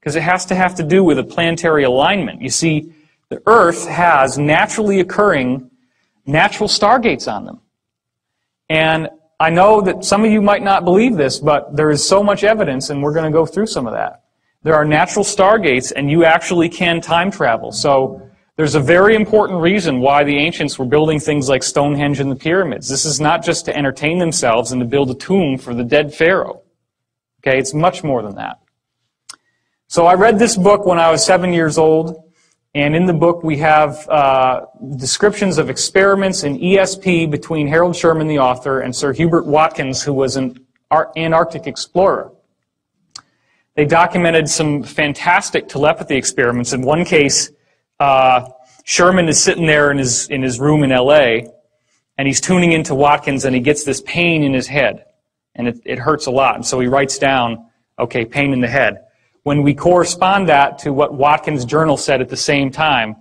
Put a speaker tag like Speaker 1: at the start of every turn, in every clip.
Speaker 1: because it has to have to do with a planetary alignment. You see, the Earth has naturally occurring natural stargates on them. And I know that some of you might not believe this, but there is so much evidence, and we're going to go through some of that. There are natural stargates, and you actually can time travel. So there's a very important reason why the ancients were building things like Stonehenge and the pyramids. This is not just to entertain themselves and to build a tomb for the dead pharaoh. Okay, it's much more than that. So I read this book when I was 7 years old, and in the book we have descriptions of experiments in ESP between Harold Sherman, the author, and Sir Hubert Watkins, who was an Antarctic explorer. They documented some fantastic telepathy experiments. In one case, Sherman is sitting there in his room in LA, and he's tuning into Watkins, and he gets this pain in his head, and it hurts a lot. And so he writes down, okay, pain in the head. When we correspond that to what Watkins' journal said at the same time,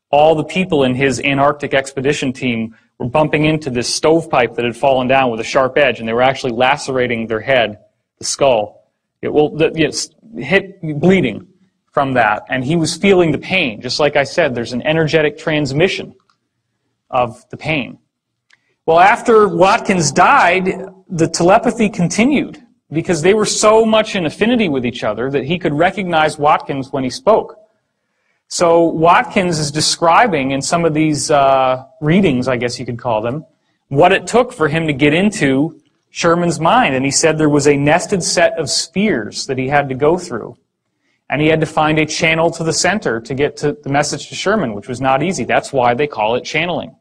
Speaker 1: all the people in his Antarctic expedition team were bumping into this stovepipe that had fallen down with a sharp edge, and they were actually lacerating their head, the skull. It hit bleeding from that, and he was feeling the pain. Just like I said, there's an energetic transmission of the pain. Well, after Watkins died, the telepathy continued, because they were so much in affinity with each other that he could recognize Watkins when he spoke. So Watkins is describing in some of these readings, I guess you could call them, what it took for him to get into Sherman's mind. And he said there was a nested set of spheres that he had to go through. And he had to find a channel to the center to get to the message to Sherman, which was not easy. That's why they call it channeling.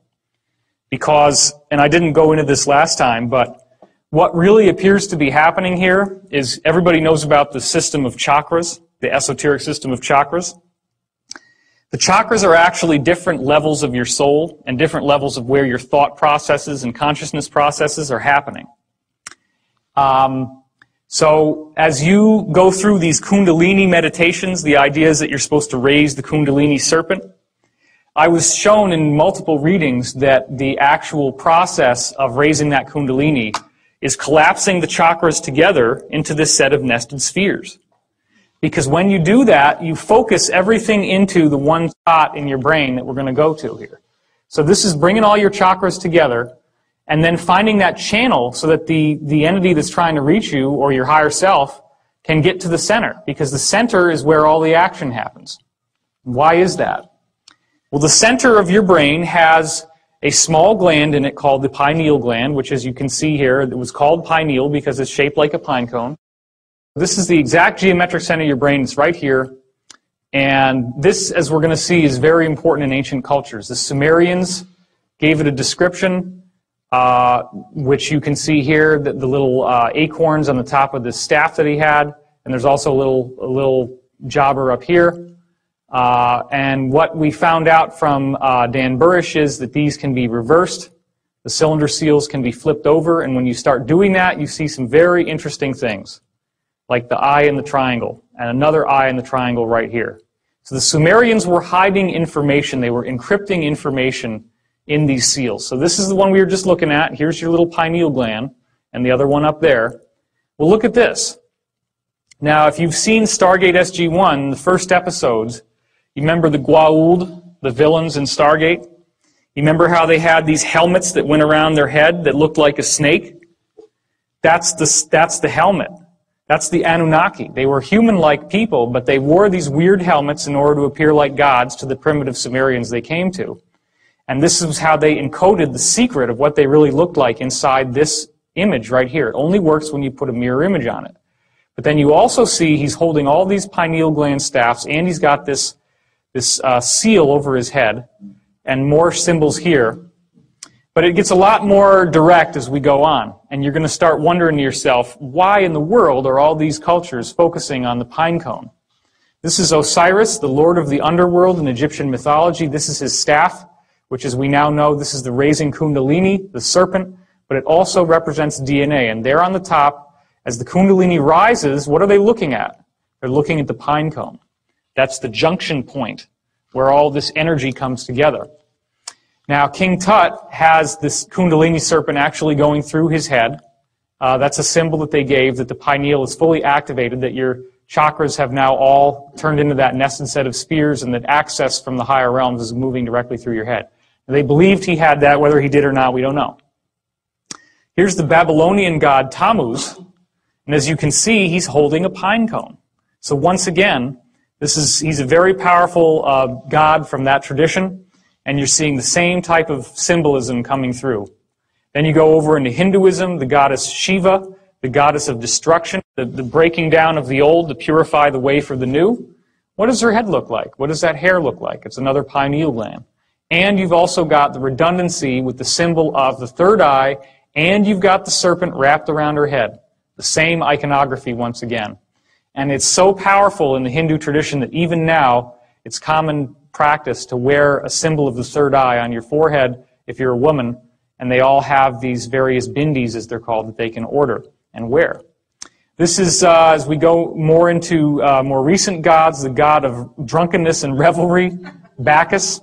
Speaker 1: Because, and I didn't go into this last time, but what really appears to be happening here is everybody knows about the system of chakras, the esoteric system of chakras. The chakras are actually different levels of your soul and different levels of where your thought processes and consciousness processes are happening. So as you go through these Kundalini meditations, the idea is that you're supposed to raise the Kundalini serpent. I was shown in multiple readings that the actual process of raising that Kundalini is collapsing the chakras together into this set of nested spheres. Because when you do that, you focus everything into the one spot in your brain that we're going to go to here. So this is bringing all your chakras together and then finding that channel so that the entity that's trying to reach you, or your higher self, can get to the center. Because the center is where all the action happens. Why is that? Well, the center of your brain has a small gland in it called the pineal gland, which, as you can see here, it was called pineal because it's shaped like a pine cone. This is the exact geometric center of your brain. It's right here. And this, as we're going to see, is very important in ancient cultures. The Sumerians gave it a description, which you can see here, the little acorns on the top of the staff that he had. And there's also a little jobber up here. And what we found out from Dan Burrish is that these can be reversed. The cylinder seals can be flipped over, and when you start doing that, you see some very interesting things, like the eye in the triangle, and another eye in the triangle right here. So the Sumerians were hiding information. They were encrypting information in these seals. So this is the one we were just looking at. Here's your little pineal gland, and the other one up there. Well, look at this. Now, if you've seen Stargate SG-1, the first episodes, you remember the Goa'uld, the villains in Stargate? You remember how they had these helmets that went around their head that looked like a snake? That's the helmet. That's the Anunnaki. They were human-like people, but they wore these weird helmets in order to appear like gods to the primitive Sumerians they came to. And this is how they encoded the secret of what they really looked like inside this image right here. It only works when you put a mirror image on it. But then you also see he's holding all these pineal gland staffs, and he's got this seal over his head, and more symbols here. But it gets a lot more direct as we go on, and you're going to start wondering to yourself, why in the world are all these cultures focusing on the pine cone? This is Osiris, the lord of the underworld in Egyptian mythology. This is his staff, which, as we now know, this is the raising Kundalini, the serpent, but it also represents DNA. And there on the top, as the Kundalini rises, what are they looking at? They're looking at the pine cone. That's the junction point where all this energy comes together. Now, King Tut has this Kundalini serpent actually going through his head. That's a symbol that they gave that the pineal is fully activated, that your chakras have now all turned into that nested set of spheres, and that access from the higher realms is moving directly through your head. They believed he had that. Whether he did or not, we don't know. Here's the Babylonian god Tammuz, and as you can see, he's holding a pine cone. So once again, he's a very powerful god from that tradition, and you're seeing the same type of symbolism coming through. Then you go over into Hinduism, the goddess Shiva, the goddess of destruction, the breaking down of the old to purify the way for the new. What does her head look like? What does that hair look like? It's another pineal gland. And you've also got the redundancy with the symbol of the third eye, and you've got the serpent wrapped around her head. The same iconography once again. And it's so powerful in the Hindu tradition that even now it's common practice to wear a symbol of the third eye on your forehead if you're a woman, and they all have these various bindis, as they're called, that they can order and wear. This is, as we go more into more recent gods, the god of drunkenness and revelry, Bacchus.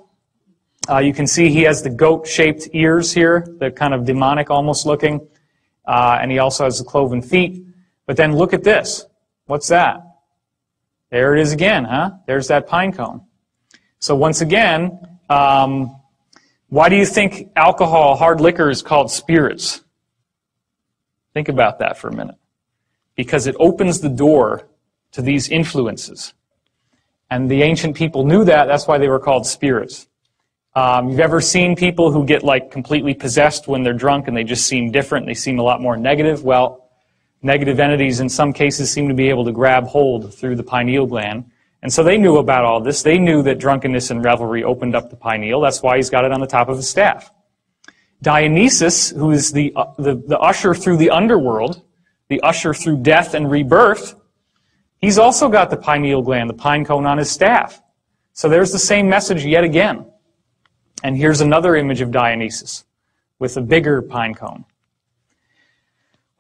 Speaker 1: You can see he has the goat-shaped ears here. They're kind of demonic almost looking. And he also has the cloven feet. But then look at this. What's that? There it is again, huh? There's that pine cone. So once again, why do you think alcohol, hard liquor, is called spirits? Think about that for a minute. Because it opens the door to these influences. And the ancient people knew that. That's why they were called spirits. You've ever seen people who get like completely possessed when they're drunk and they just seem different, they seem a lot more negative? Well, negative entities in some cases seem to be able to grab hold through the pineal gland. And so they knew about all this. They knew that drunkenness and revelry opened up the pineal. That's why he's got it on the top of his staff. Dionysus, who is the usher through the underworld, the usher through death and rebirth, he's also got the pineal gland, the pine cone on his staff. So there's the same message yet again. And here's another image of Dionysus with a bigger pine cone.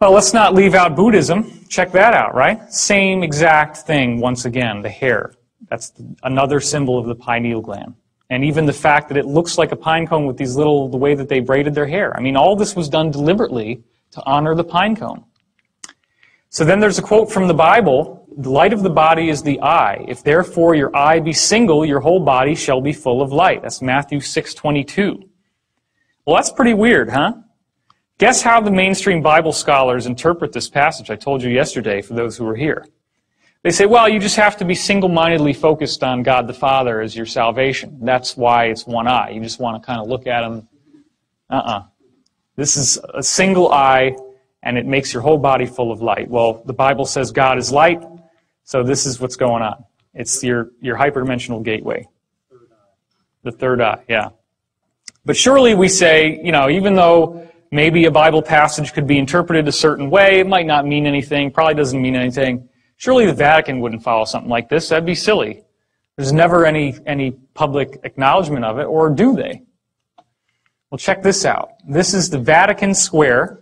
Speaker 1: Well, let's not leave out Buddhism. Check that out, right? Same exact thing once again, the hair. That's another symbol of the pineal gland. And even the fact that it looks like a pine cone with these little, the way that they braided their hair. I mean, all this was done deliberately to honor the pine cone. So then there's a quote from the Bible, "The light of the body is the eye. If therefore your eye be single, your whole body shall be full of light." That's Matthew 6:22. Well, that's pretty weird, huh? Guess how the mainstream Bible scholars interpret this passage I told you yesterday, for those who were here. They say, well, you just have to be single-mindedly focused on God the Father as your salvation. That's why it's one eye. You just want to kind of look at him. This is a single eye, and it makes your whole body full of light. Well, the Bible says God is light, so this is what's going on. It's your hyperdimensional gateway. The third eye, yeah. But surely we say, you know, even though maybe a Bible passage could be interpreted a certain way, it might not mean anything, probably doesn't mean anything. Surely the Vatican wouldn't follow something like this. That'd be silly. There's never any public acknowledgement of it, or do they? Well, check this out. This is the Vatican Square,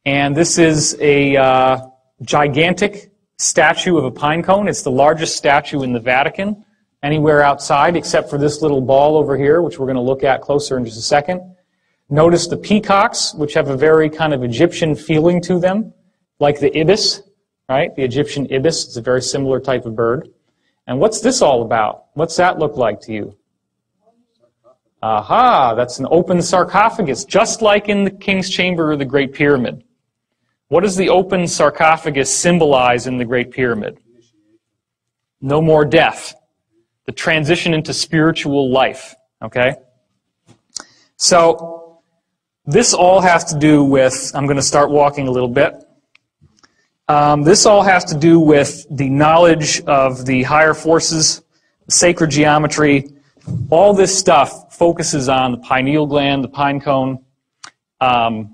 Speaker 1: and this is a gigantic statue of a pine cone. It's the largest statue in the Vatican, anywhere outside, except for this little ball over here, which we're going to look at closer in just a second. Notice the peacocks, which have a very kind of Egyptian feeling to them, like the ibis, right? The Egyptian ibis. It's a very similar type of bird. And what's this all about? What's that look like to you? Aha, that's an open sarcophagus, just like in the King's Chamber or the Great Pyramid. What does the open sarcophagus symbolize in the Great Pyramid? No more death. The transition into spiritual life, okay? So, this all has to do with, I'm going to start walking a little bit. This all has to do with the knowledge of the higher forces, sacred geometry. All this stuff focuses on the pineal gland, the pine cone. Now,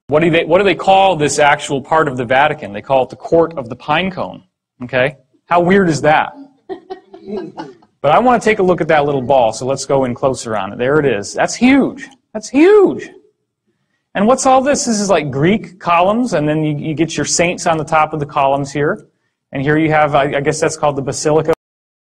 Speaker 1: what do they call this actual part of the Vatican? They call it the Court of the Pine Cone. Okay? How weird is that? But I want to take a look at that little ball, so let's go in closer on it. There it is. That's huge. That's huge. And what's all this? This is like Greek columns, and then you get your saints on the top of the columns here. And here you have, I guess that's called the Basilica